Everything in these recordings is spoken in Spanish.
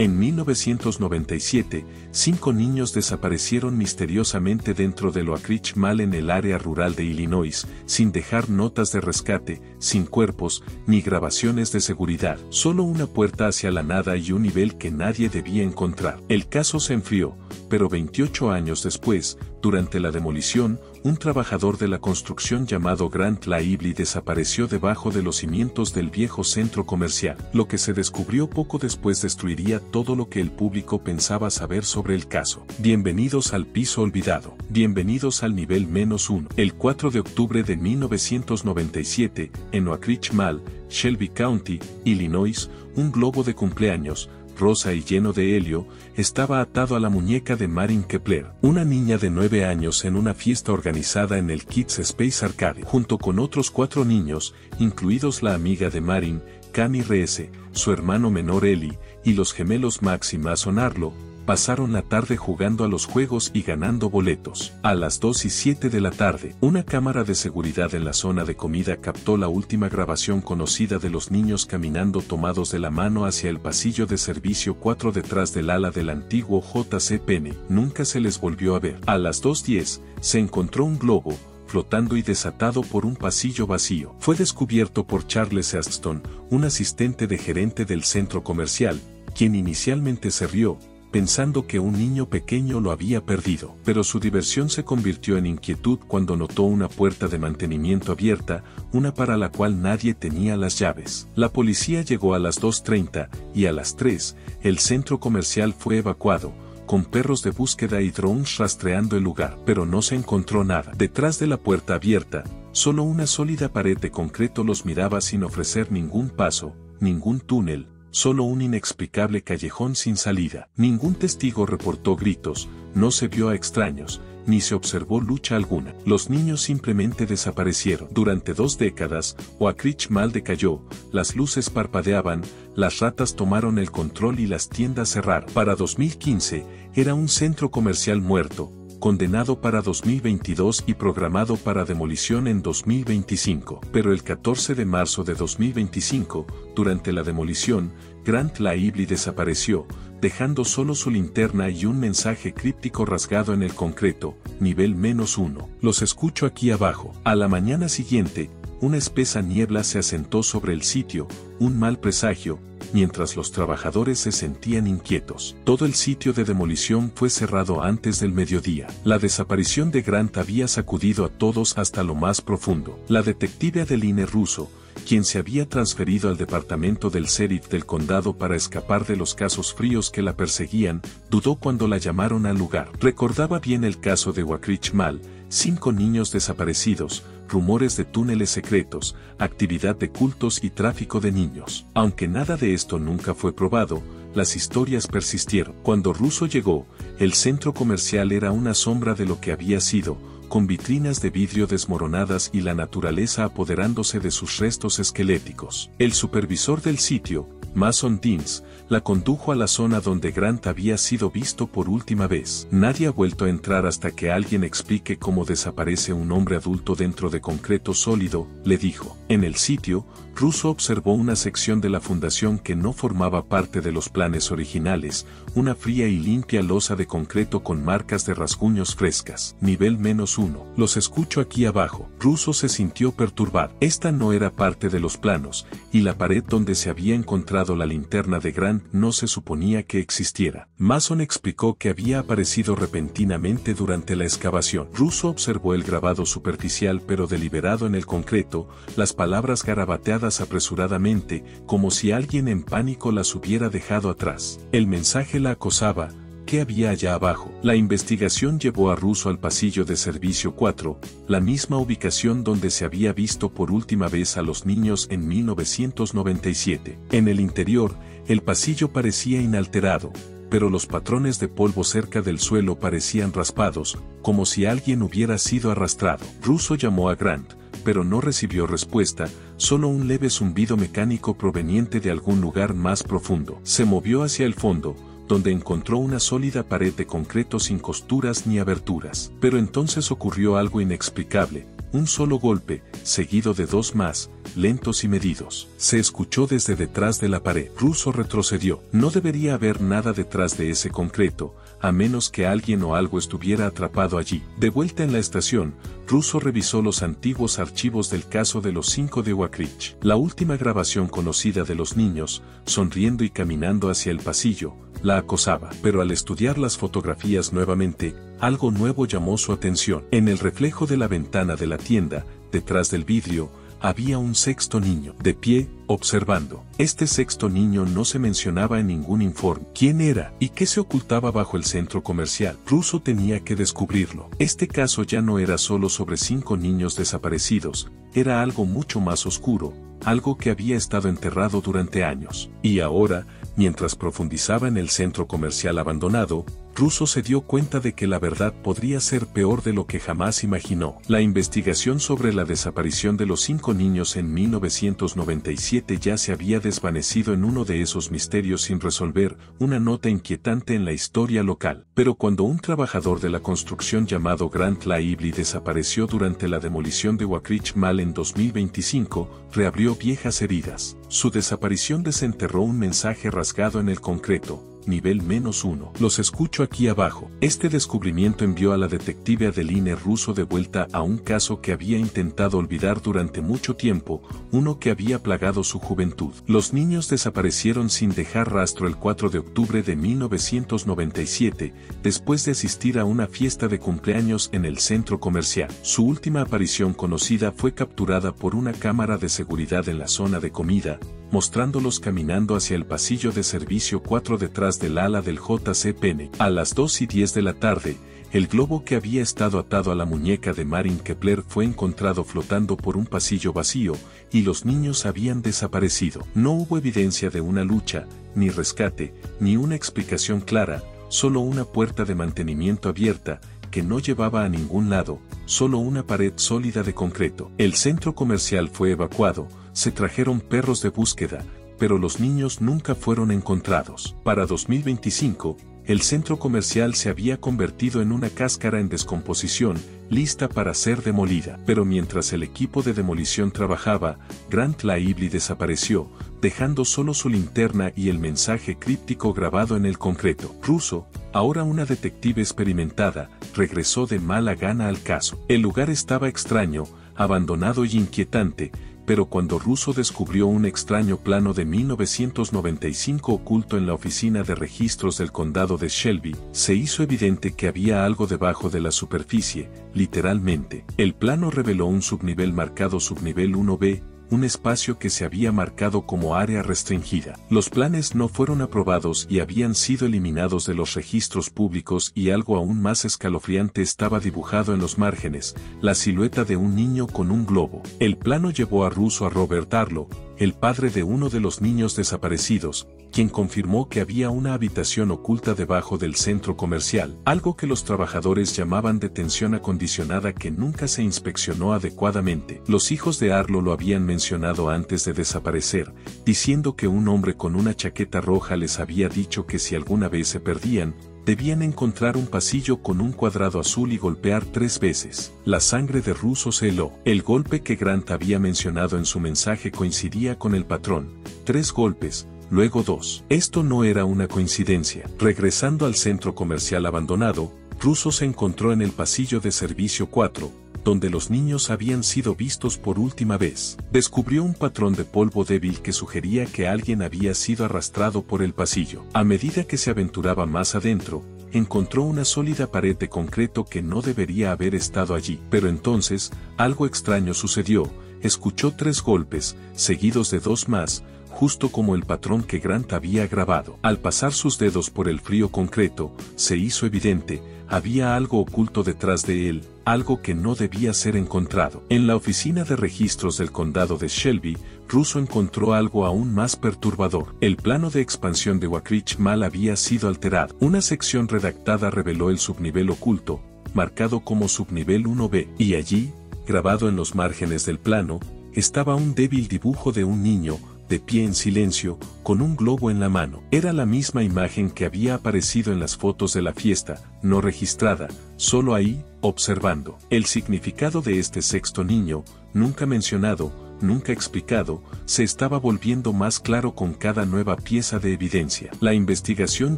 En 1997, 5 niños desaparecieron misteriosamente dentro del Oak Ridge Mall en el área rural de Illinois, sin dejar notas de rescate, sin cuerpos, ni grabaciones de seguridad, solo una puerta hacia la nada y un nivel que nadie debía encontrar. El caso se enfrió, pero 28 años después, durante la demolición, un trabajador de la construcción llamado Grant Lively desapareció debajo de los cimientos del viejo centro comercial. Lo que se descubrió poco después destruiría todo lo que el público pensaba saber sobre el caso. Bienvenidos al piso olvidado. Bienvenidos al nivel -1. El 4 de octubre de 1997, en Oak Ridge Mall, Shelby County, Illinois, un globo de cumpleaños, rosa y lleno de helio, estaba atado a la muñeca de Marin Kepler, una niña de 9 años en una fiesta organizada en el Kids Space Arcade, junto con otros 4 niños, incluidos la amiga de Marin, Cami Reese, su hermano menor Eli, y los gemelos Max y Mason Arlo. Pasaron la tarde jugando a los juegos y ganando boletos. A las 2:07 de la tarde, una cámara de seguridad en la zona de comida captó la última grabación conocida de los niños caminando tomados de la mano hacia el pasillo de servicio 4 detrás del ala del antiguo J.C. Penney. Nunca se les volvió a ver. A las 2:10, se encontró un globo, flotando y desatado por un pasillo vacío. Fue descubierto por Charles Aston, un asistente de gerente del centro comercial, quien inicialmente se rió, pensando que un niño pequeño lo había perdido. Pero su diversión se convirtió en inquietud cuando notó una puerta de mantenimiento abierta, una para la cual nadie tenía las llaves. La policía llegó a las 2:30, y a las 3, el centro comercial fue evacuado, con perros de búsqueda y drones rastreando el lugar, pero no se encontró nada. Detrás de la puerta abierta, solo una sólida pared de concreto los miraba sin ofrecer ningún paso, ningún túnel, solo un inexplicable callejón sin salida. Ningún testigo reportó gritos, no se vio a extraños, ni se observó lucha alguna. Los niños simplemente desaparecieron. Durante 2 décadas, Oak Ridge Mall decayó, las luces parpadeaban, las ratas tomaron el control y las tiendas cerraron. Para 2015, era un centro comercial muerto, condenado para 2022 y programado para demolición en 2025. Pero el 14 de marzo de 2025, durante la demolición, Grant Lively desapareció, dejando solo su linterna y un mensaje críptico rasgado en el concreto, nivel -1. Los escucho aquí abajo. A la mañana siguiente, una espesa niebla se asentó sobre el sitio, un mal presagio, mientras los trabajadores se sentían inquietos. Todo el sitio de demolición fue cerrado antes del mediodía. La desaparición de Grant había sacudido a todos hasta lo más profundo. La detective Adeline Russo, quien se había transferido al departamento del sheriff del condado para escapar de los casos fríos que la perseguían, dudó cuando la llamaron al lugar. Recordaba bien el caso de Oak Ridge Mall, 5 niños desaparecidos, rumores de túneles secretos, actividad de cultos y tráfico de niños. Aunque nada de esto nunca fue probado, las historias persistieron. Cuando Russo llegó, el centro comercial era una sombra de lo que había sido, con vitrinas de vidrio desmoronadas y la naturaleza apoderándose de sus restos esqueléticos. El supervisor del sitio, Mason Deans, la condujo a la zona donde Grant había sido visto por última vez. Nadie ha vuelto a entrar hasta que alguien explique cómo desaparece un hombre adulto dentro de concreto sólido, le dijo. En el sitio, Russo observó una sección de la fundación que no formaba parte de los planes originales, una fría y limpia losa de concreto con marcas de rasguños frescas. Nivel -1. Los escucho aquí abajo. Russo se sintió perturbado. Esta no era parte de los planos, y la pared donde se había encontrado la linterna de Grant no se suponía que existiera. Mason explicó que había aparecido repentinamente durante la excavación. Russo observó el grabado superficial pero deliberado en el concreto, las palabras garabateadas apresuradamente, como si alguien en pánico las hubiera dejado atrás. El mensaje la acosaba. ¿Qué había allá abajo? La investigación llevó a Russo al pasillo de servicio 4, la misma ubicación donde se había visto por última vez a los niños en 1997. En el interior, el pasillo parecía inalterado, pero los patrones de polvo cerca del suelo parecían raspados, como si alguien hubiera sido arrastrado. Russo llamó a Grant, pero no recibió respuesta, solo un leve zumbido mecánico proveniente de algún lugar más profundo. Se movió hacia el fondo, donde encontró una sólida pared de concreto sin costuras ni aberturas. Pero entonces ocurrió algo inexplicable. un solo golpe, seguido de dos más, lentos y medidos. Se escuchó desde detrás de la pared. Russo retrocedió. No debería haber nada detrás de ese concreto, a menos que alguien o algo estuviera atrapado allí. De vuelta en la estación, Russo revisó los antiguos archivos del caso de los 5 de Oak Ridge. La última grabación conocida de los niños, sonriendo y caminando hacia el pasillo, la acosaba. Pero al estudiar las fotografías nuevamente, algo nuevo llamó su atención. En el reflejo de la ventana de la tienda, detrás del vidrio, había un sexto niño, de pie, observando. Este sexto niño no se mencionaba en ningún informe. ¿Quién era? ¿Y qué se ocultaba bajo el centro comercial? Russo tenía que descubrirlo. Este caso ya no era solo sobre 5 niños desaparecidos, era algo mucho más oscuro, algo que había estado enterrado durante años. Y ahora, mientras profundizaba en el centro comercial abandonado, Russo se dio cuenta de que la verdad podría ser peor de lo que jamás imaginó. La investigación sobre la desaparición de los 5 niños en 1997 ya se había desvanecido en uno de esos misterios sin resolver, una nota inquietante en la historia local. Pero cuando un trabajador de la construcción llamado Grant Lively desapareció durante la demolición de Oak Ridge Mall en 2025, reabrió viejas heridas. Su desaparición desenterró un mensaje rasgado en el concreto. Nivel -1. Los escucho aquí abajo. Este descubrimiento envió a la detective Adeline Russo de vuelta a un caso que había intentado olvidar durante mucho tiempo, uno que había plagado su juventud. Los niños desaparecieron sin dejar rastro el 4 de octubre de 1997, después de asistir a una fiesta de cumpleaños en el centro comercial. Su última aparición conocida fue capturada por una cámara de seguridad en la zona de comida, mostrándolos caminando hacia el pasillo de servicio 4 detrás del ala del J.C. Penney. A las 2:10 de la tarde, el globo que había estado atado a la muñeca de Marin Kepler fue encontrado flotando por un pasillo vacío, y los niños habían desaparecido. No hubo evidencia de una lucha, ni rescate, ni una explicación clara, solo una puerta de mantenimiento abierta, que no llevaba a ningún lado, solo una pared sólida de concreto. El centro comercial fue evacuado, se trajeron perros de búsqueda, pero los niños nunca fueron encontrados. Para 2025, el centro comercial se había convertido en una cáscara en descomposición, lista para ser demolida. Pero mientras el equipo de demolición trabajaba, Grant Lively desapareció, dejando solo su linterna y el mensaje críptico grabado en el concreto. Russo, ahora una detective experimentada, regresó de mala gana al caso. El lugar estaba extraño, abandonado y inquietante, pero cuando Russo descubrió un extraño plano de 1995 oculto en la oficina de registros del condado de Shelby, se hizo evidente que había algo debajo de la superficie, literalmente. El plano reveló un subnivel marcado subnivel 1B, un espacio que se había marcado como área restringida. Los planes no fueron aprobados y habían sido eliminados de los registros públicos, y algo aún más escalofriante estaba dibujado en los márgenes, la silueta de un niño con un globo. El plano llevó a Russo a Robert Arlo, el padre de uno de los niños desaparecidos, quien confirmó que había una habitación oculta debajo del centro comercial, algo que los trabajadores llamaban detención acondicionada que nunca se inspeccionó adecuadamente. Los hijos de Arlo lo habían mencionado antes de desaparecer, diciendo que un hombre con una chaqueta roja les había dicho que si alguna vez se perdían, debían encontrar un pasillo con un cuadrado azul y golpear 3 veces. La sangre de Russo se heló. El golpe que Grant había mencionado en su mensaje coincidía con el patrón: 3 golpes, luego 2. Esto no era una coincidencia. Regresando al centro comercial abandonado, Russo se encontró en el pasillo de servicio 4, donde los niños habían sido vistos por última vez. Descubrió un patrón de polvo débil que sugería que alguien había sido arrastrado por el pasillo. A medida que se aventuraba más adentro, encontró una sólida pared de concreto que no debería haber estado allí. Pero entonces, algo extraño sucedió. Escuchó 3 golpes, seguidos de 2 más, justo como el patrón que Grant había grabado. Al pasar sus dedos por el frío concreto, se hizo evidente, había algo oculto detrás de él, algo que no debía ser encontrado. En la oficina de registros del condado de Shelby, Russo encontró algo aún más perturbador. El plano de expansión de Oak Ridge Mall había sido alterado. Una sección redactada reveló el subnivel oculto, marcado como subnivel 1B, y allí, grabado en los márgenes del plano, estaba un débil dibujo de un niño, de pie en silencio, con un globo en la mano. Era la misma imagen que había aparecido en las fotos de la fiesta, no registrada, solo ahí, observando. El significado de este sexto niño, nunca mencionado, nunca explicado, se estaba volviendo más claro con cada nueva pieza de evidencia. La investigación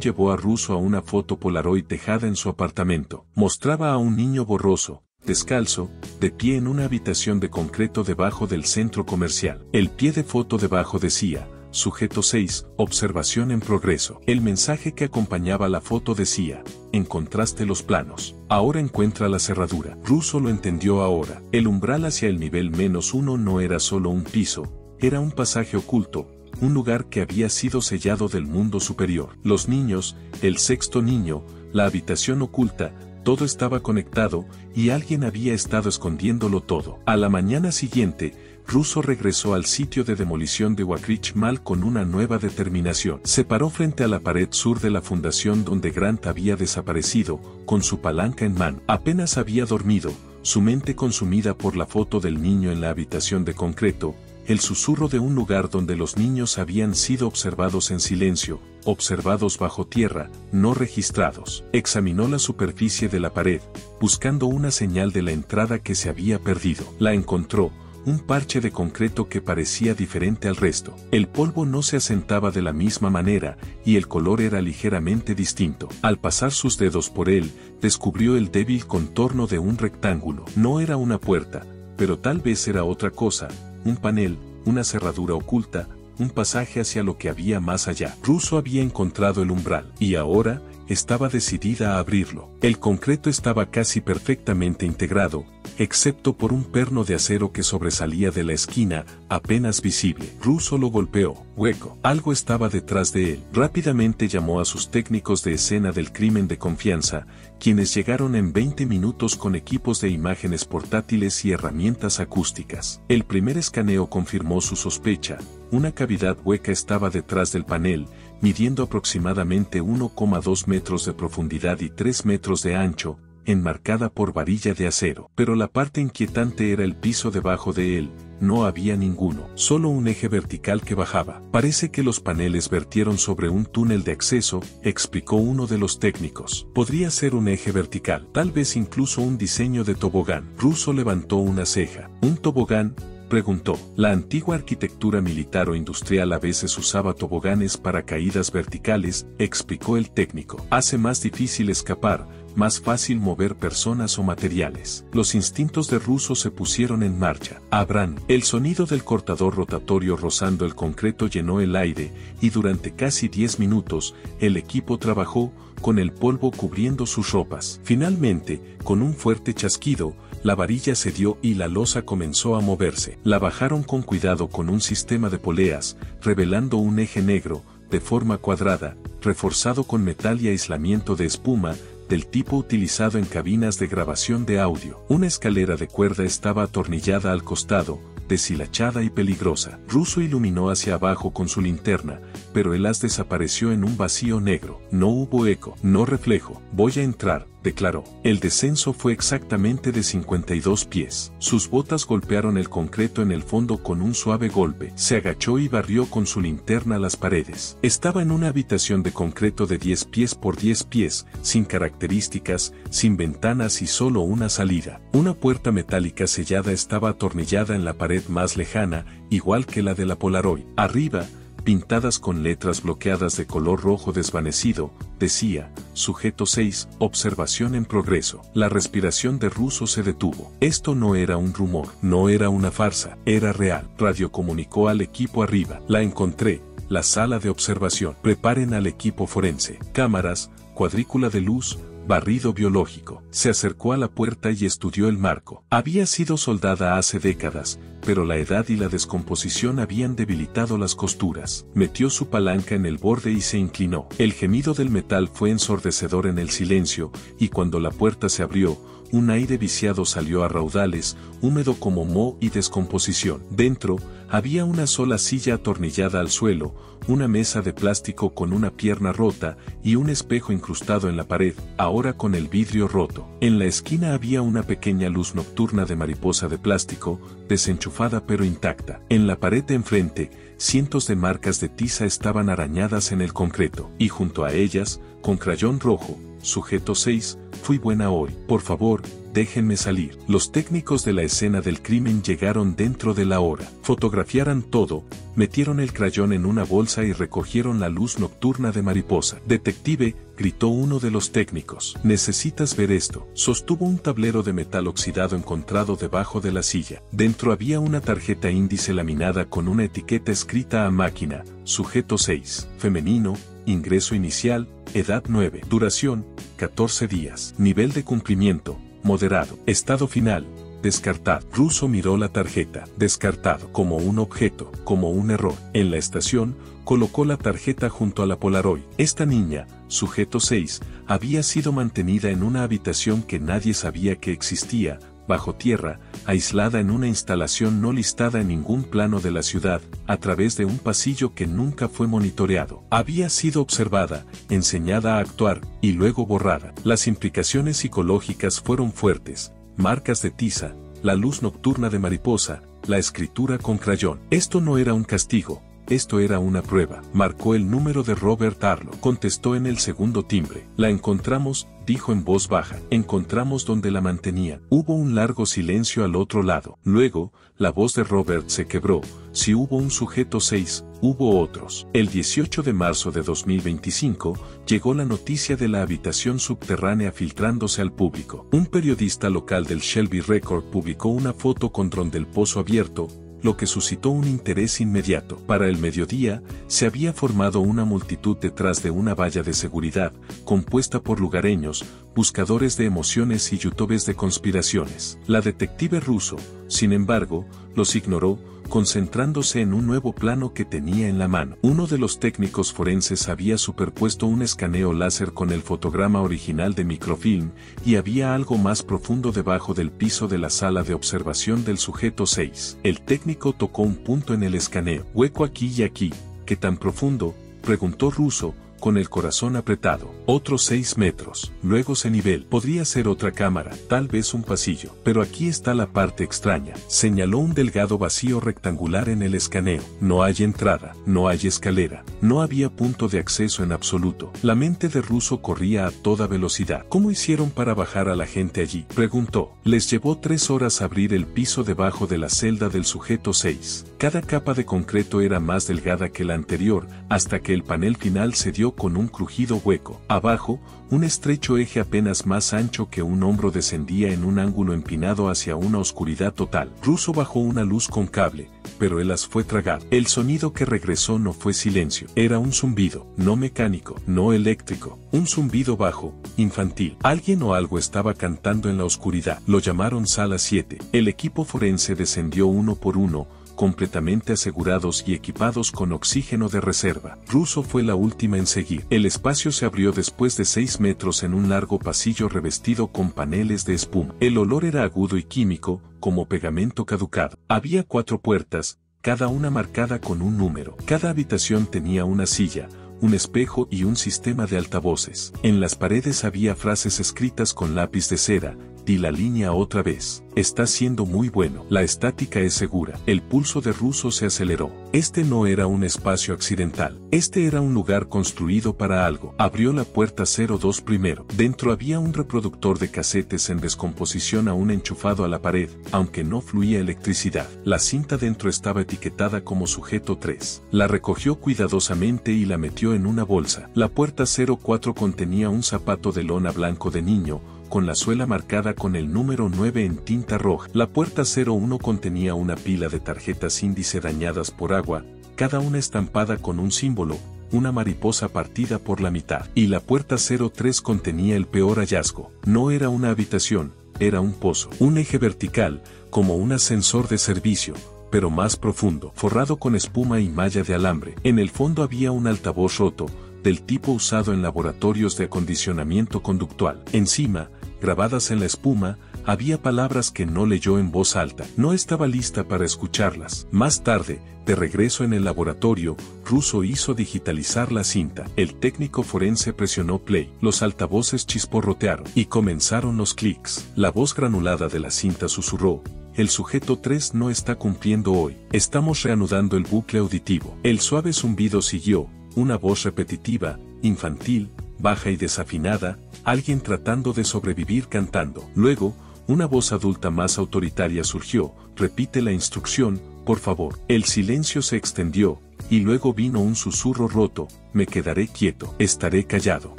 llevó a Russo a una foto Polaroid dejada en su apartamento. Mostraba a un niño borroso, descalzo, de pie en una habitación de concreto debajo del centro comercial. El pie de foto debajo decía, Sujeto 6, observación en progreso. El mensaje que acompañaba la foto decía, encontraste los planos. Ahora encuentra la cerradura. Russo lo entendió ahora. El umbral hacia el nivel -1 no era solo un piso, era un pasaje oculto, un lugar que había sido sellado del mundo superior. Los niños, el sexto niño, la habitación oculta, todo estaba conectado, y alguien había estado escondiéndolo todo. A la mañana siguiente, Russo regresó al sitio de demolición de Wakrich Mall con una nueva determinación. Se paró frente a la pared sur de la fundación donde Grant había desaparecido, con su palanca en mano. Apenas había dormido, su mente consumida por la foto del niño en la habitación de concreto, el susurro de un lugar donde los niños habían sido observados en silencio, observados bajo tierra, no registrados. Examinó la superficie de la pared, buscando una señal de la entrada que se había perdido. La encontró. Un parche de concreto que parecía diferente al resto. El polvo no se asentaba de la misma manera, y el color era ligeramente distinto. Al pasar sus dedos por él, descubrió el débil contorno de un rectángulo. No era una puerta, pero tal vez era otra cosa, un panel, una cerradura oculta, un pasaje hacia lo que había más allá. Russo había encontrado el umbral, y ahora, estaba decidida a abrirlo. El concreto estaba casi perfectamente integrado, excepto por un perno de acero que sobresalía de la esquina, apenas visible. Russo lo golpeó. Hueco. Algo estaba detrás de él. Rápidamente llamó a sus técnicos de escena del crimen de confianza, quienes llegaron en 20 minutos con equipos de imágenes portátiles y herramientas acústicas. El primer escaneo confirmó su sospecha. Una cavidad hueca estaba detrás del panel, midiendo aproximadamente 1,2 metros de profundidad y 3 metros de ancho, enmarcada por varilla de acero. Pero la parte inquietante era el piso debajo de él, no había ninguno, solo un eje vertical que bajaba. Parece que los paneles vertieron sobre un túnel de acceso, explicó uno de los técnicos. Podría ser un eje vertical, tal vez incluso un diseño de tobogán. Russo levantó una ceja. ¿Un tobogán?, preguntó. La antigua arquitectura militar o industrial a veces usaba toboganes para caídas verticales, explicó el técnico. Hace más difícil escapar, más fácil mover personas o materiales. Los instintos de Russo se pusieron en marcha. Abran. El sonido del cortador rotatorio rozando el concreto llenó el aire, y durante casi 10 minutos, el equipo trabajó, con el polvo cubriendo sus ropas. Finalmente, con un fuerte chasquido, la varilla cedió y la losa comenzó a moverse. La bajaron con cuidado con un sistema de poleas, revelando un eje negro, de forma cuadrada, reforzado con metal y aislamiento de espuma, del tipo utilizado en cabinas de grabación de audio. Una escalera de cuerda estaba atornillada al costado, deshilachada y peligrosa. Russo iluminó hacia abajo con su linterna, pero el haz desapareció en un vacío negro. No hubo eco, no reflejo. Voy a entrar, declaró. El descenso fue exactamente de 52 pies. Sus botas golpearon el concreto en el fondo con un suave golpe. Se agachó y barrió con su linterna las paredes. Estaba en una habitación de concreto de 10 pies por 10 pies, sin características, sin ventanas y solo una salida. Una puerta metálica sellada estaba atornillada en la pared más lejana, igual que la de la Polaroid. Arriba, pintadas con letras bloqueadas de color rojo desvanecido, decía, Sujeto 6, observación en progreso. La respiración de Russo se detuvo. Esto no era un rumor, no era una farsa, era real. Radiocomunicó al equipo arriba. La encontré, la sala de observación. Preparen al equipo forense. Cámaras, cuadrícula de luz, barrido biológico. Se acercó a la puerta y estudió el marco. Había sido soldada hace décadas, pero la edad y la descomposición habían debilitado las costuras. Metió su palanca en el borde y se inclinó. El gemido del metal fue ensordecedor en el silencio, y cuando la puerta se abrió, un aire viciado salió a raudales, húmedo como moho y descomposición. Dentro, había una sola silla atornillada al suelo, una mesa de plástico con una pierna rota y un espejo incrustado en la pared, ahora con el vidrio roto. En la esquina había una pequeña luz nocturna de mariposa de plástico, desenchufada pero intacta. En la pared de enfrente, cientos de marcas de tiza estaban arañadas en el concreto, y junto a ellas, con crayón rojo, sujeto 6, fui buena hoy. Por favor, déjenme salir. Los técnicos de la escena del crimen llegaron dentro de la hora. Fotografiaron todo, metieron el crayón en una bolsa y recogieron la luz nocturna de mariposa. Detective, gritó uno de los técnicos. Necesitas ver esto. Sostuvo un tablero de metal oxidado encontrado debajo de la silla. Dentro había una tarjeta índice laminada con una etiqueta escrita a máquina. Sujeto 6. Femenino. Ingreso inicial. Edad 9. Duración. 14 días. Nivel de cumplimiento. Moderado. Estado final. Descartado. Russo miró la tarjeta. Descartado. Como un objeto. Como un error. En la estación, colocó la tarjeta junto a la Polaroid. Esta niña, sujeto 6, había sido mantenida en una habitación que nadie sabía que existía, bajo tierra, aislada en una instalación no listada en ningún plano de la ciudad, a través de un pasillo que nunca fue monitoreado. Había sido observada, enseñada a actuar, y luego borrada. Las implicaciones psicológicas fueron fuertes: marcas de tiza, la luz nocturna de mariposa, la escritura con crayón. Esto no era un castigo. Esto era una prueba. Marcó el número de Robert Arlo. Contestó en el segundo timbre. La encontramos, dijo en voz baja. Encontramos donde la mantenían. Hubo un largo silencio al otro lado. Luego, la voz de Robert se quebró. Si hubo un sujeto 6, hubo otros. El 18 de marzo de 2025, llegó la noticia de la habitación subterránea filtrándose al público. Un periodista local del Shelby Record publicó una foto con dron del pozo abierto, lo que suscitó un interés inmediato. Para el mediodía, se había formado una multitud detrás de una valla de seguridad, compuesta por lugareños, buscadores de emociones y youtubers de conspiraciones. La detective Russo, sin embargo, los ignoró, concentrándose en un nuevo plano que tenía en la mano. Uno de los técnicos forenses había superpuesto un escaneo láser con el fotograma original de microfilm, y había algo más profundo debajo del piso de la sala de observación del sujeto 6. El técnico tocó un punto en el escaneo. ¿Hueco aquí y aquí? ¿Qué tan profundo?, preguntó Russo, con el corazón apretado. Otros 6 metros. Luego ese nivel. Podría ser otra cámara, tal vez un pasillo. Pero aquí está la parte extraña. Señaló un delgado vacío rectangular en el escaneo. No hay entrada, no hay escalera, no había punto de acceso en absoluto. La mente de Russo corría a toda velocidad. ¿Cómo hicieron para bajar a la gente allí?, preguntó. Les llevó 3 horas abrir el piso debajo de la celda del sujeto 6. Cada capa de concreto era más delgada que la anterior, hasta que el panel final se dio con un crujido hueco. Abajo, un estrecho eje apenas más ancho que un hombro descendía en un ángulo empinado hacia una oscuridad total. Russo bajó una luz con cable, pero él las fue tragado. El sonido que regresó no fue silencio. Era un zumbido, no mecánico, no eléctrico. Un zumbido bajo, infantil. Alguien o algo estaba cantando en la oscuridad. Lo llamaron Sala 7. El equipo forense descendió uno por uno, completamente asegurados y equipados con oxígeno de reserva. Russo fue la última en seguir. El espacio se abrió después de 6 metros en un largo pasillo revestido con paneles de espuma. El olor era agudo y químico, como pegamento caducado. Había 4 puertas, cada una marcada con un número. Cada habitación tenía una silla, un espejo y un sistema de altavoces. En las paredes había frases escritas con lápiz de cera. Di la línea otra vez. Está siendo muy bueno. La estática es segura. El pulso de Russo se aceleró. Este no era un espacio accidental. Este era un lugar construido para algo. Abrió la puerta 02 primero. Dentro había un reproductor de casetes en descomposición aún enchufado a la pared, aunque no fluía electricidad. La cinta dentro estaba etiquetada como sujeto 3. La recogió cuidadosamente y la metió en una bolsa. La puerta 04 contenía un zapato de lona blanco de niño, con la suela marcada con el número 9 en tinta roja. La puerta 01 contenía una pila de tarjetas índice dañadas por agua, cada una estampada con un símbolo, una mariposa partida por la mitad. Y la puerta 03 contenía el peor hallazgo. No era una habitación, era un pozo. Un eje vertical, como un ascensor de servicio, pero más profundo, forrado con espuma y malla de alambre. En el fondo había un altavoz roto, del tipo usado en laboratorios de acondicionamiento conductual. Encima, grabadas en la espuma, había palabras que no leyó en voz alta. No estaba lista para escucharlas. Más tarde, de regreso en el laboratorio, Russo hizo digitalizar la cinta. El técnico forense presionó play. Los altavoces chisporrotearon y comenzaron los clics. La voz granulada de la cinta susurró: el sujeto 3 no está cumpliendo hoy. Estamos reanudando el bucle auditivo. El suave zumbido siguió. Una voz repetitiva, infantil, baja y desafinada: alguien tratando de sobrevivir cantando. Luego, una voz adulta más autoritaria surgió, repite la instrucción, por favor. El silencio se extendió, y luego vino un susurro roto, me quedaré quieto, estaré callado,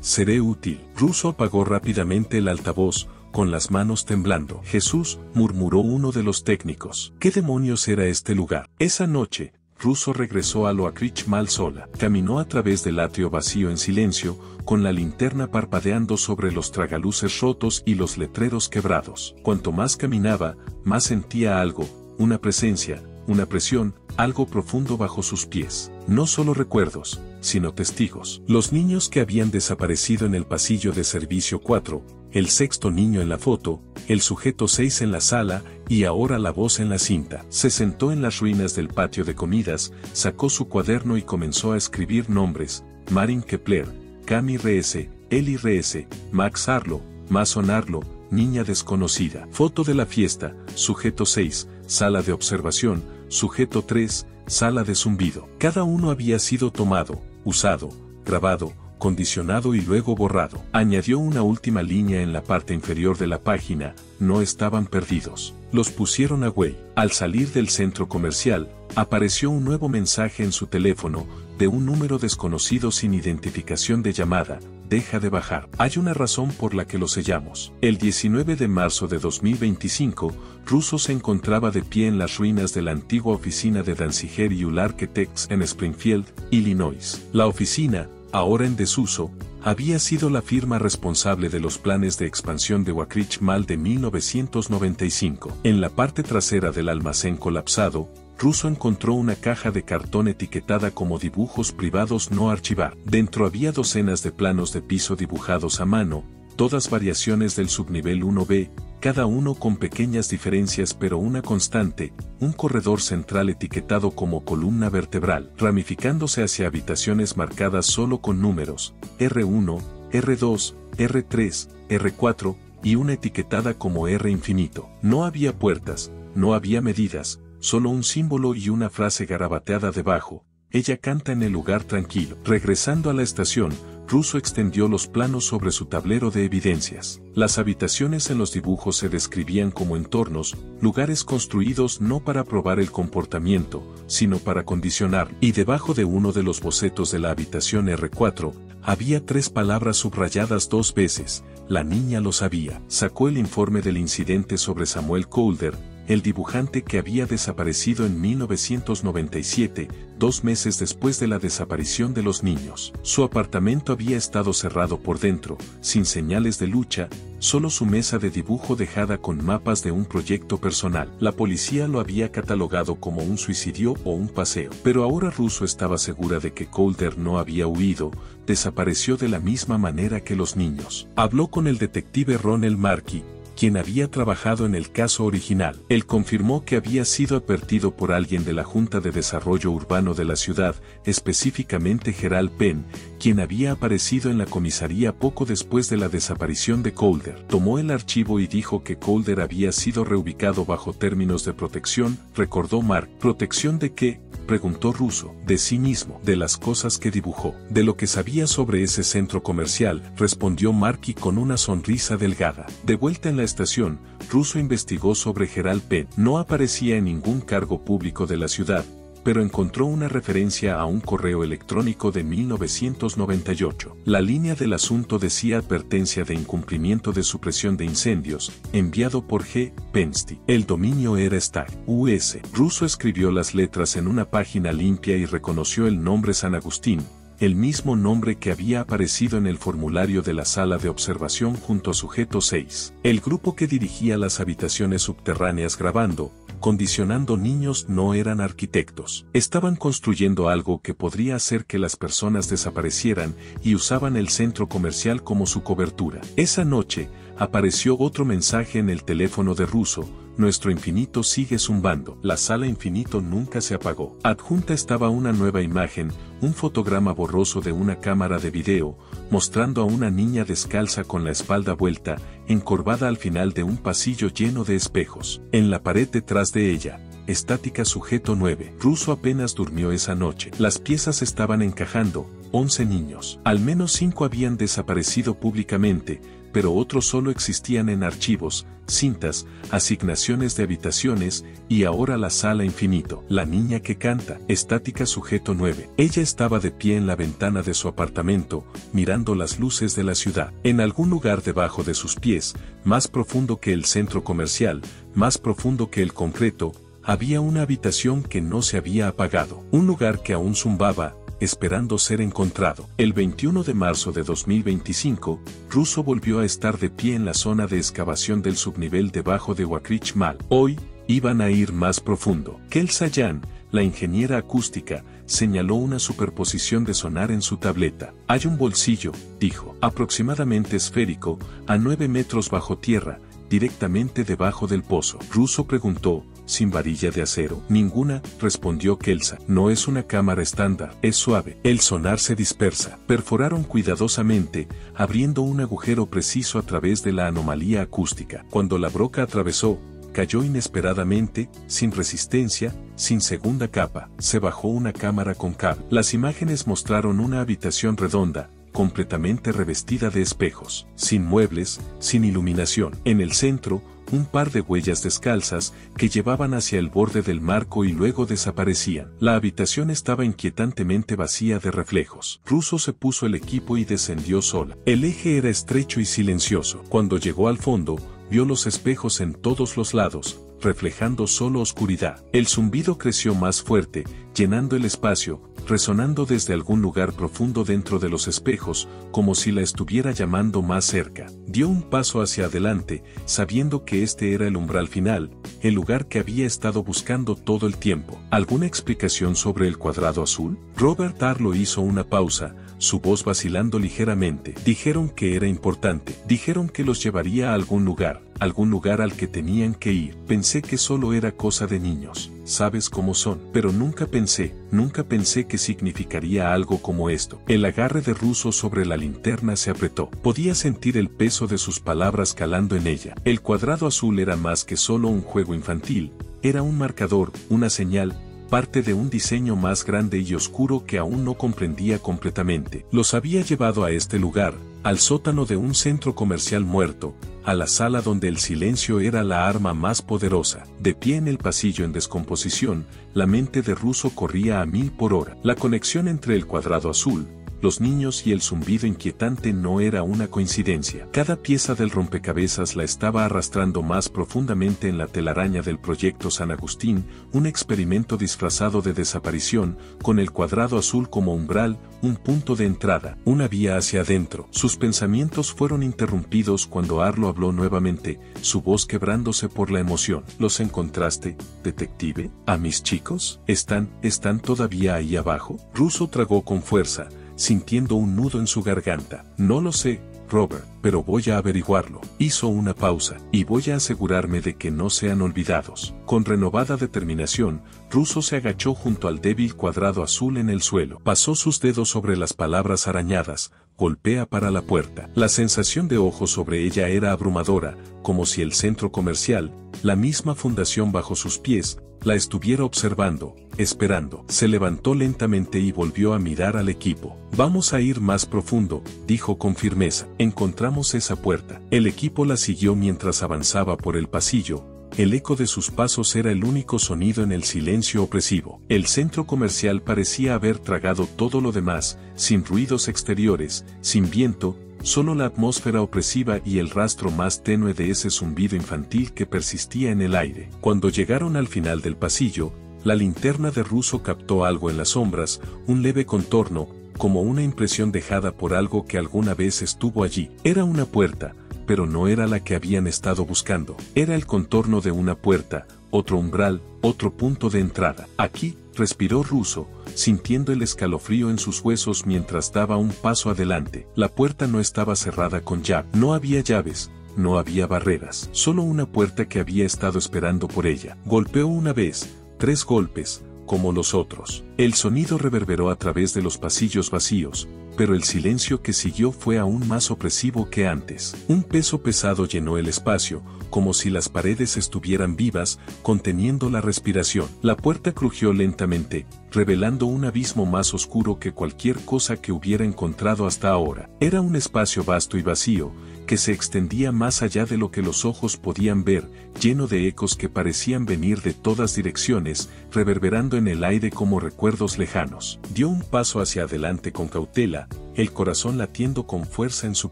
seré útil. Russo apagó rápidamente el altavoz, con las manos temblando. Jesús, murmuró uno de los técnicos. ¿Qué demonios era este lugar? Esa noche, Russo regresó a Oak Mall sola. Caminó a través del atrio vacío en silencio, con la linterna parpadeando sobre los tragaluces rotos y los letreros quebrados. Cuanto más caminaba, más sentía algo, una presencia, una presión, algo profundo bajo sus pies. No solo recuerdos, sino testigos. Los niños que habían desaparecido en el pasillo de servicio 4, el sexto niño en la foto, el sujeto 6 en la sala, y ahora la voz en la cinta. Se sentó en las ruinas del patio de comidas, sacó su cuaderno y comenzó a escribir nombres: Marin Kepler, Cami Reese, Eli Reese, Max Arlo, Mason Arlo, niña desconocida. Foto de la fiesta, sujeto 6, sala de observación, sujeto 3, sala de zumbido. Cada uno había sido tomado, usado, grabado, condicionado y luego borrado. Añadió una última línea en la parte inferior de la página: no estaban perdidos. Los pusieron away. Al salir del centro comercial, apareció un nuevo mensaje en su teléfono, de un número desconocido sin identificación de llamada: deja de bajar. Hay una razón por la que lo sellamos. El 19 de marzo de 2025, Russo se encontraba de pie en las ruinas de la antigua oficina de Danziger y Ull Architects en Springfield, Illinois. La oficina, ahora en desuso, había sido la firma responsable de los planes de expansión de Oak Mall de 1995. En la parte trasera del almacén colapsado, Russo encontró una caja de cartón etiquetada como dibujos privados no archivar. Dentro había docenas de planos de piso dibujados a mano, todas variaciones del subnivel 1B, cada uno con pequeñas diferencias pero una constante, un corredor central etiquetado como columna vertebral, ramificándose hacia habitaciones marcadas solo con números, R1, R2, R3, R4, y una etiquetada como R infinito. No había puertas, no había medidas, solo un símbolo y una frase garabateada debajo: ella canta en el lugar tranquilo. Regresando a la estación, Russo extendió los planos sobre su tablero de evidencias. Las habitaciones en los dibujos se describían como entornos, lugares construidos no para probar el comportamiento, sino para condicionar. Y debajo de uno de los bocetos de la habitación R4, había 3 palabras subrayadas 2 veces: la niña lo sabía. Sacó el informe del incidente sobre Samuel Calder, el dibujante que había desaparecido en 1997, 2 meses después de la desaparición de los niños. Su apartamento había estado cerrado por dentro, sin señales de lucha, solo su mesa de dibujo dejada con mapas de un proyecto personal. La policía lo había catalogado como un suicidio o un paseo. Pero ahora Russo estaba segura de que Calder no había huido, desapareció de la misma manera que los niños. Habló con el detective Ronald Markey, quien había trabajado en el caso original. Él confirmó que había sido advertido por alguien de la Junta de Desarrollo Urbano de la ciudad, específicamente Gerald Penn, quien había aparecido en la comisaría poco después de la desaparición de Calder. Tomó el archivo y dijo que Calder había sido reubicado bajo términos de protección, recordó Mark. ¿Protección de qué?, preguntó Russo. De sí mismo, de las cosas que dibujó, de lo que sabía sobre ese centro comercial, respondió Markey con una sonrisa delgada. De vuelta en la estación, Russo investigó sobre Gerald Penn. No aparecía en ningún cargo público de la ciudad, pero encontró una referencia a un correo electrónico de 1998. La línea del asunto decía advertencia de incumplimiento de supresión de incendios, enviado por G. Pensty. El dominio era Stag US. Russo escribió las letras en una página limpia y reconoció el nombre San Agustín, el mismo nombre que había aparecido en el formulario de la sala de observación junto a sujeto 6. El grupo que dirigía las habitaciones subterráneas grabando, condicionando niños no eran arquitectos. Estaban construyendo algo que podría hacer que las personas desaparecieran y usaban el centro comercial como su cobertura. Esa noche, apareció otro mensaje en el teléfono de Russo: nuestro infinito sigue zumbando. La sala infinito nunca se apagó. Adjunta estaba una nueva imagen, un fotograma borroso de una cámara de video, mostrando a una niña descalza con la espalda vuelta, encorvada al final de un pasillo lleno de espejos. En la pared detrás de ella, estática sujeto 9. Russo apenas durmió esa noche. Las piezas estaban encajando, 11 niños. Al menos 5 habían desaparecido públicamente, pero otros solo existían en archivos, cintas, asignaciones de habitaciones, y ahora la sala infinito. La niña que canta, estática sujeto 9. Ella estaba de pie en la ventana de su apartamento, mirando las luces de la ciudad. En algún lugar debajo de sus pies, más profundo que el centro comercial, más profundo que el concreto, había una habitación que no se había apagado. Un lugar que aún zumbaba, esperando ser encontrado. El 21 de marzo de 2025, Russo volvió a estar de pie en la zona de excavación del subnivel debajo de Wakrich Mall. Hoy, iban a ir más profundo. Kel Sayan, la ingeniera acústica, señaló una superposición de sonar en su tableta. Hay un bolsillo, dijo, aproximadamente esférico, a 9 metros bajo tierra, directamente debajo del pozo. Russo preguntó, ¿sin varilla de acero? Ninguna, respondió Kelsa. No es una cámara estándar, es suave. El sonar se dispersa. Perforaron cuidadosamente, abriendo un agujero preciso a través de la anomalía acústica. Cuando la broca atravesó, cayó inesperadamente, sin resistencia, sin segunda capa. Se bajó una cámara con cable. Las imágenes mostraron una habitación redonda, completamente revestida de espejos, sin muebles, sin iluminación. En el centro, un par de huellas descalzas que llevaban hacia el borde del marco y luego desaparecían. La habitación estaba inquietantemente vacía de reflejos. Russo se puso el equipo y descendió sola. El eje era estrecho y silencioso. Cuando llegó al fondo, vio los espejos en todos los lados, reflejando solo oscuridad. El zumbido creció más fuerte, llenando el espacio, resonando desde algún lugar profundo dentro de los espejos, como si la estuviera llamando más cerca. Dio un paso hacia adelante, sabiendo que este era el umbral final, el lugar que había estado buscando todo el tiempo. ¿Alguna explicación sobre el cuadrado azul? Robert Arlo hizo una pausa, su voz vacilando ligeramente. Dijeron que era importante. Dijeron que los llevaría a algún lugar al que tenían que ir. Pensé que solo era cosa de niños. Sabes cómo son. Pero nunca pensé que significaría algo como esto. El agarre de Russo sobre la linterna se apretó. Podía sentir el peso de sus palabras calando en ella. El cuadrado azul era más que solo un juego infantil. Era un marcador, una señal, parte de un diseño más grande y oscuro que aún no comprendía completamente. Los había llevado a este lugar, al sótano de un centro comercial muerto, a la sala donde el silencio era la arma más poderosa. De pie en el pasillo en descomposición, la mente de Russo corría a 1000 por hora. La conexión entre el cuadrado azul, los niños y el zumbido inquietante no era una coincidencia. Cada pieza del rompecabezas la estaba arrastrando más profundamente en la telaraña del proyecto San Agustín, un experimento disfrazado de desaparición, con el cuadrado azul como umbral, un punto de entrada, una vía hacia adentro. Sus pensamientos fueron interrumpidos cuando Arlo habló nuevamente, su voz quebrándose por la emoción. ¿Los encontraste, detective? ¿A mis chicos? ¿Están todavía ahí abajo? Russo tragó con fuerza, sintiendo un nudo en su garganta. No lo sé, Robert, pero voy a averiguarlo. Hizo una pausa, y voy a asegurarme de que no sean olvidados. Con renovada determinación, Russo se agachó junto al débil cuadrado azul en el suelo. Pasó sus dedos sobre las palabras arañadas, golpea para la puerta. La sensación de ojos sobre ella era abrumadora, como si el centro comercial, la misma fundación bajo sus pies, la estuviera observando, esperando. Se levantó lentamente y volvió a mirar al equipo. Vamos a ir más profundo, dijo con firmeza. Encontramos esa puerta. El equipo la siguió mientras avanzaba por el pasillo. El eco de sus pasos era el único sonido en el silencio opresivo. El centro comercial parecía haber tragado todo lo demás, sin ruidos exteriores, sin viento, solo la atmósfera opresiva y el rastro más tenue de ese zumbido infantil que persistía en el aire. Cuando llegaron al final del pasillo, la linterna de Russo captó algo en las sombras, un leve contorno, como una impresión dejada por algo que alguna vez estuvo allí. Era una puerta, pero no era la que habían estado buscando. Era el contorno de una puerta, otro umbral, otro punto de entrada. Aquí, respiró Russo, sintiendo el escalofrío en sus huesos mientras daba un paso adelante. La puerta no estaba cerrada con llave. No había llaves, no había barreras. Solo una puerta que había estado esperando por ella. Golpeó una vez, 3 golpes, como los otros. El sonido reverberó a través de los pasillos vacíos, pero el silencio que siguió fue aún más opresivo que antes. Un peso pesado llenó el espacio, como si las paredes estuvieran vivas, conteniendo la respiración. La puerta crujió lentamente, revelando un abismo más oscuro que cualquier cosa que hubiera encontrado hasta ahora. Era un espacio vasto y vacío, que se extendía más allá de lo que los ojos podían ver, lleno de ecos que parecían venir de todas direcciones, reverberando en el aire como recuerdos lejanos. Dio un paso hacia adelante con cautela, el corazón latiendo con fuerza en su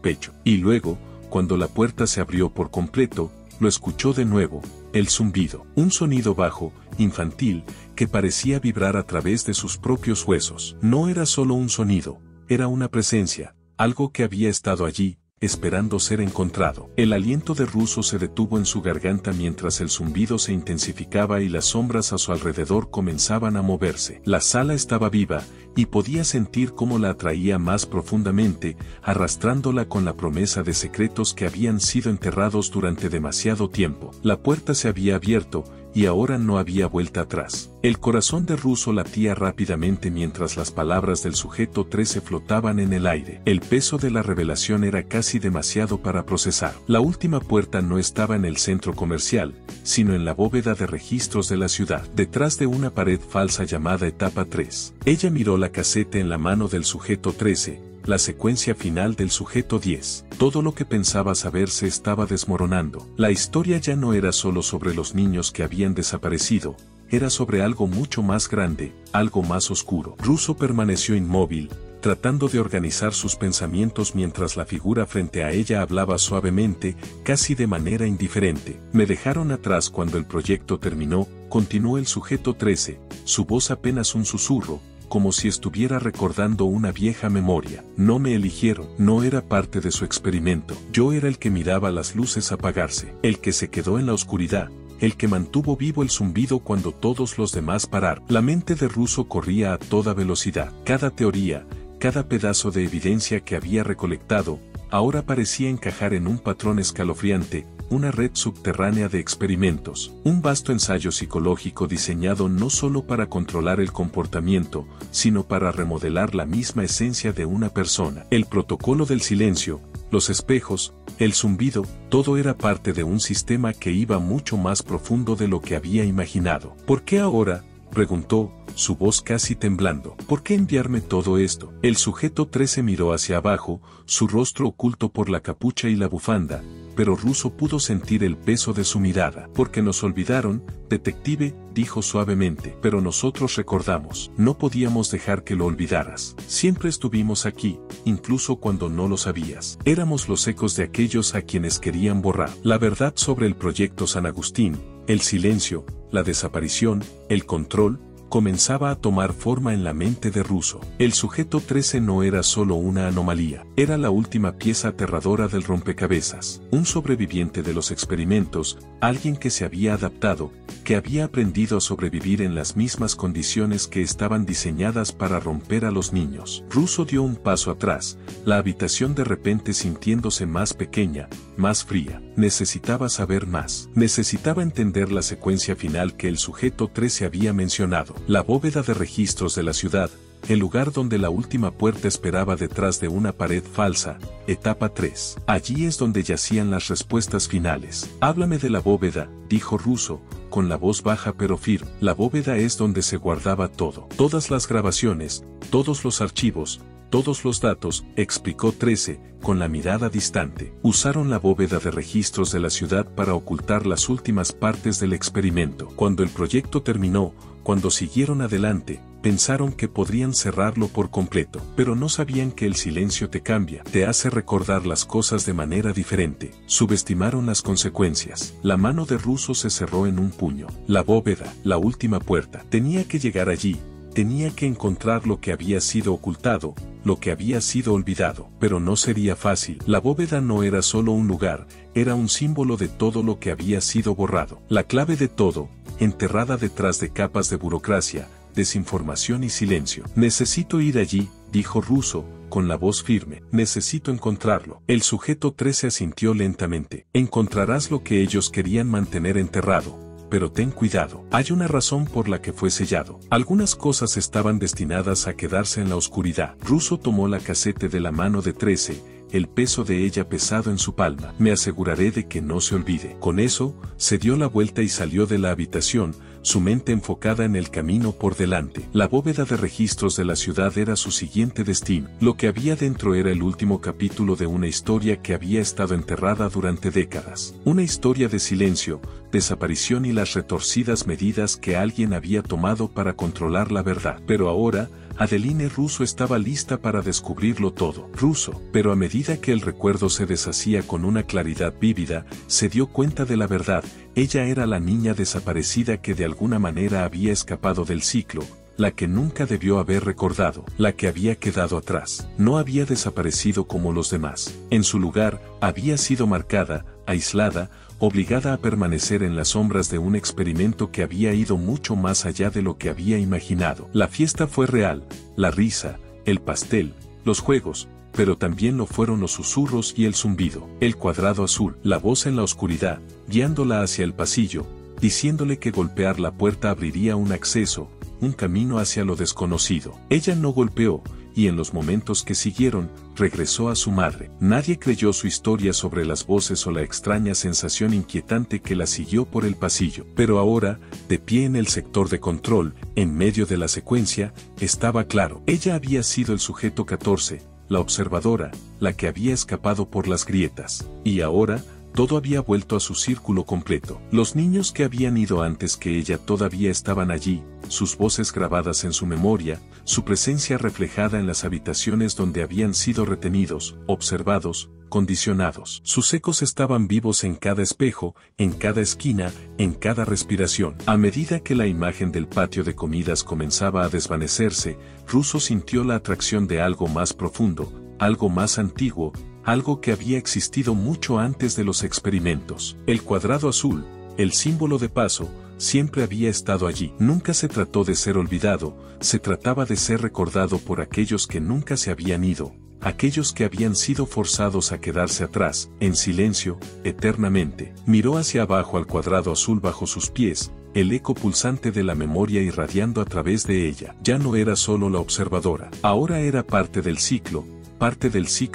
pecho. Y luego, cuando la puerta se abrió por completo, lo escuchó de nuevo, el zumbido. Un sonido bajo, infantil, que parecía vibrar a través de sus propios huesos. No era solo un sonido, era una presencia, algo que había estado allí, esperando ser encontrado. El aliento de Russo se detuvo en su garganta mientras el zumbido se intensificaba y las sombras a su alrededor comenzaban a moverse. La sala estaba viva, y podía sentir cómo la atraía más profundamente, arrastrándola con la promesa de secretos que habían sido enterrados durante demasiado tiempo. La puerta se había abierto, y ahora no había vuelta atrás. El corazón de Russo latía rápidamente mientras las palabras del sujeto 13 flotaban en el aire. El peso de la revelación era casi demasiado para procesar. La última puerta no estaba en el centro comercial, sino en la bóveda de registros de la ciudad, detrás de una pared falsa llamada Etapa 3. Ella miró la caseta en la mano del sujeto 13, la secuencia final del sujeto 10. Todo lo que pensaba saber se estaba desmoronando. La historia ya no era solo sobre los niños que habían desaparecido, era sobre algo mucho más grande, algo más oscuro. Russo permaneció inmóvil, tratando de organizar sus pensamientos mientras la figura frente a ella hablaba suavemente, casi de manera indiferente. Me dejaron atrás cuando el proyecto terminó, continuó el sujeto 13, su voz apenas un susurro, como si estuviera recordando una vieja memoria. No me eligieron, no era parte de su experimento. Yo era el que miraba las luces apagarse, el que se quedó en la oscuridad, el que mantuvo vivo el zumbido cuando todos los demás pararon. La mente de Russo corría a toda velocidad. Cada teoría, cada pedazo de evidencia que había recolectado, ahora parecía encajar en un patrón escalofriante, una red subterránea de experimentos, un vasto ensayo psicológico diseñado no solo para controlar el comportamiento, sino para remodelar la misma esencia de una persona. El protocolo del silencio, los espejos, el zumbido, todo era parte de un sistema que iba mucho más profundo de lo que había imaginado. ¿Por qué ahora?, preguntó, su voz casi temblando. ¿Por qué enviarme todo esto? El sujeto 13 miró hacia abajo, su rostro oculto por la capucha y la bufanda, pero Russo pudo sentir el peso de su mirada. Porque nos olvidaron, detective, dijo suavemente. Pero nosotros recordamos. No podíamos dejar que lo olvidaras. Siempre estuvimos aquí, incluso cuando no lo sabías. Éramos los ecos de aquellos a quienes querían borrar. La verdad sobre el proyecto San Agustín, el silencio, la desaparición, el control, comenzaba a tomar forma en la mente de Russo. El sujeto 13 no era solo una anomalía, era la última pieza aterradora del rompecabezas, un sobreviviente de los experimentos, alguien que se había adaptado, que había aprendido a sobrevivir en las mismas condiciones que estaban diseñadas para romper a los niños. Russo dio un paso atrás, la habitación de repente sintiéndose más pequeña, más fría. Necesitaba saber más. Necesitaba entender la secuencia final que el sujeto 13 había mencionado. La bóveda de registros de la ciudad, el lugar donde la última puerta esperaba detrás de una pared falsa, etapa 3. Allí es donde yacían las respuestas finales. Háblame de la bóveda, dijo Russo, con la voz baja pero firme. La bóveda es donde se guardaba todo. Todas las grabaciones, todos los archivos, todos los datos, explicó 13, con la mirada distante. Usaron la bóveda de registros de la ciudad para ocultar las últimas partes del experimento. Cuando el proyecto terminó, cuando siguieron adelante, pensaron que podrían cerrarlo por completo, pero no sabían que el silencio te cambia, te hace recordar las cosas de manera diferente. Subestimaron las consecuencias. La mano de Russo se cerró en un puño. La bóveda, la última puerta, tenía que llegar allí. Tenía que encontrar lo que había sido ocultado, lo que había sido olvidado, pero no sería fácil. La bóveda no era solo un lugar, era un símbolo de todo lo que había sido borrado. La clave de todo, enterrada detrás de capas de burocracia, desinformación y silencio. Necesito ir allí, dijo Russo, con la voz firme. Necesito encontrarlo. El sujeto 13 asintió lentamente. Encontrarás lo que ellos querían mantener enterrado. Pero ten cuidado, hay una razón por la que fue sellado. Algunas cosas estaban destinadas a quedarse en la oscuridad. Russo tomó la casete de la mano de 13, el peso de ella pesado en su palma. Me aseguraré de que no se olvide. Con eso, se dio la vuelta y salió de la habitación, su mente enfocada en el camino por delante. La bóveda de registros de la ciudad era su siguiente destino. Lo que había dentro era el último capítulo de una historia que había estado enterrada durante décadas. Una historia de silencio, desaparición y las retorcidas medidas que alguien había tomado para controlar la verdad. Pero ahora, Adeline Russo estaba lista para descubrirlo todo. Russo, pero a medida que el recuerdo se deshacía con una claridad vívida, se dio cuenta de la verdad. Ella era la niña desaparecida que de alguna manera había escapado del ciclo, la que nunca debió haber recordado, la que había quedado atrás. No había desaparecido como los demás. En su lugar, había sido marcada, aislada, obligada a permanecer en las sombras de un experimento que había ido mucho más allá de lo que había imaginado. La fiesta fue real, la risa, el pastel, los juegos, pero también lo fueron los susurros y el zumbido. El cuadrado azul, la voz en la oscuridad, guiándola hacia el pasillo, diciéndole que golpear la puerta abriría un acceso, un camino hacia lo desconocido. Ella no golpeó, y en los momentos que siguieron, regresó a su madre. Nadie creyó su historia sobre las voces o la extraña sensación inquietante que la siguió por el pasillo. Pero ahora, de pie en el sector de control, en medio de la secuencia, estaba claro. Ella había sido el sujeto 14, la observadora, la que había escapado por las grietas. Y ahora, todo había vuelto a su círculo completo. Los niños que habían ido antes que ella todavía estaban allí, sus voces grabadas en su memoria, su presencia reflejada en las habitaciones donde habían sido retenidos, observados, condicionados. Sus ecos estaban vivos en cada espejo, en cada esquina, en cada respiración. A medida que la imagen del patio de comidas comenzaba a desvanecerse, Russo sintió la atracción de algo más profundo, algo más antiguo, algo que había existido mucho antes de los experimentos. El cuadrado azul, el símbolo de paso, siempre había estado allí. Nunca se trató de ser olvidado, se trataba de ser recordado por aquellos que nunca se habían ido, aquellos que habían sido forzados a quedarse atrás, en silencio, eternamente. Miró hacia abajo al cuadrado azul bajo sus pies, el eco pulsante de la memoria irradiando a través de ella. Ya no era solo la observadora, ahora era parte del ciclo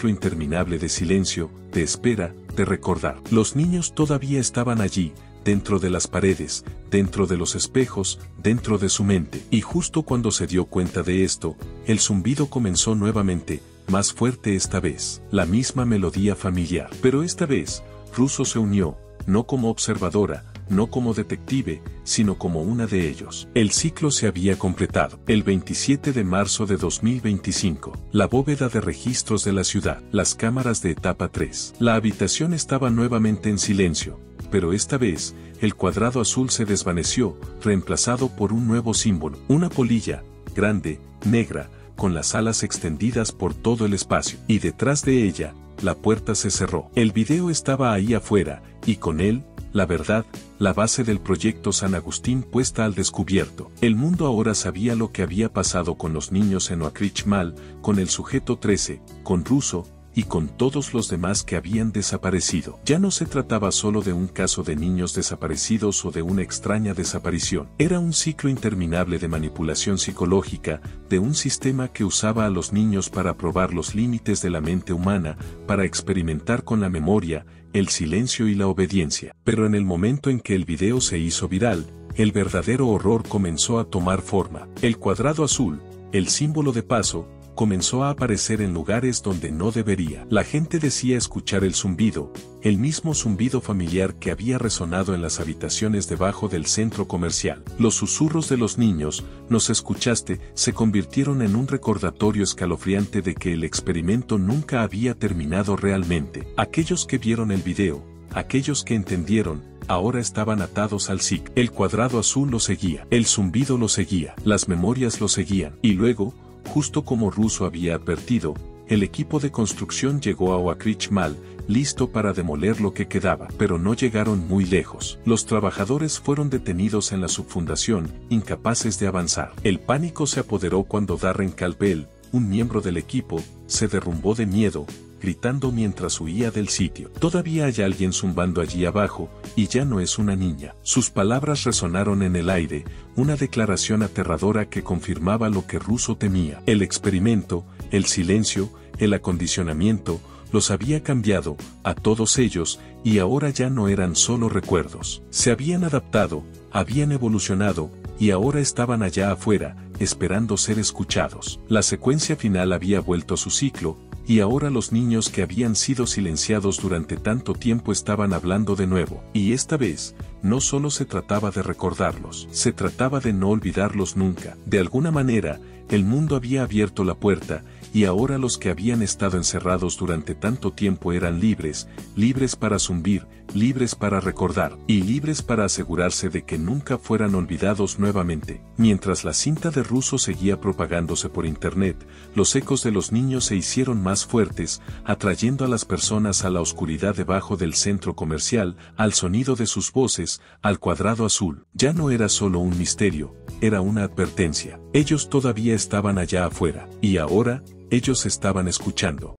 interminable de silencio, de espera, de recordar. Los niños todavía estaban allí, dentro de las paredes, dentro de los espejos, dentro de su mente. Y justo cuando se dio cuenta de esto, el zumbido comenzó nuevamente, más fuerte esta vez. La misma melodía familiar. Pero esta vez, Russo se unió, no como observadora, no como detective, sino como una de ellos. El ciclo se había completado. El 27 de marzo de 2025. La bóveda de registros de la ciudad. Las cámaras de etapa 3. La habitación estaba nuevamente en silencio, pero esta vez, el cuadrado azul se desvaneció, reemplazado por un nuevo símbolo. Una polilla, grande, negra, con las alas extendidas por todo el espacio. Y detrás de ella, la puerta se cerró. El video estaba ahí afuera, y con él, la verdad, la base del proyecto San Agustín puesta al descubierto. El mundo ahora sabía lo que había pasado con los niños en Oakridge Mall, con el sujeto 13, con Russo, y con todos los demás que habían desaparecido. Ya no se trataba solo de un caso de niños desaparecidos o de una extraña desaparición. Era un ciclo interminable de manipulación psicológica, de un sistema que usaba a los niños para probar los límites de la mente humana, para experimentar con la memoria, el silencio y la obediencia. Pero en el momento en que el video se hizo viral, el verdadero horror comenzó a tomar forma. El cuadrado azul, el símbolo de paso, comenzó a aparecer en lugares donde no debería. La gente decía escuchar el zumbido, el mismo zumbido familiar que había resonado en las habitaciones debajo del centro comercial. Los susurros de los niños, "¿Nos escuchaste?", se convirtieron en un recordatorio escalofriante de que el experimento nunca había terminado realmente. Aquellos que vieron el video, aquellos que entendieron, ahora estaban atados al SIC. El cuadrado azul lo seguía, el zumbido lo seguía, las memorias lo seguían, y luego, justo como Russo había advertido, el equipo de construcción llegó a Oakridge Mall, listo para demoler lo que quedaba, pero no llegaron muy lejos. Los trabajadores fueron detenidos en la subfundación, incapaces de avanzar. El pánico se apoderó cuando Darren Calbell, un miembro del equipo, se derrumbó de miedo, gritando mientras huía del sitio. "Todavía hay alguien zumbando allí abajo, y ya no es una niña". Sus palabras resonaron en el aire, una declaración aterradora que confirmaba lo que Russo temía. El experimento, el silencio, el acondicionamiento, los había cambiado, a todos ellos, y ahora ya no eran solo recuerdos. Se habían adaptado, habían evolucionado, y ahora estaban allá afuera, esperando ser escuchados. La secuencia final había vuelto a su ciclo, y ahora los niños que habían sido silenciados durante tanto tiempo estaban hablando de nuevo. Y esta vez, no solo se trataba de recordarlos, se trataba de no olvidarlos nunca. De alguna manera, el mundo había abierto la puerta, y ahora los que habían estado encerrados durante tanto tiempo eran libres, libres para zumbir, libres para recordar, y libres para asegurarse de que nunca fueran olvidados nuevamente. Mientras la cinta de Russo seguía propagándose por internet, los ecos de los niños se hicieron más fuertes, atrayendo a las personas a la oscuridad debajo del centro comercial, al sonido de sus voces, al cuadrado azul. Ya no era solo un misterio, era una advertencia. Ellos todavía estaban allá afuera, y ahora, ellos estaban escuchando.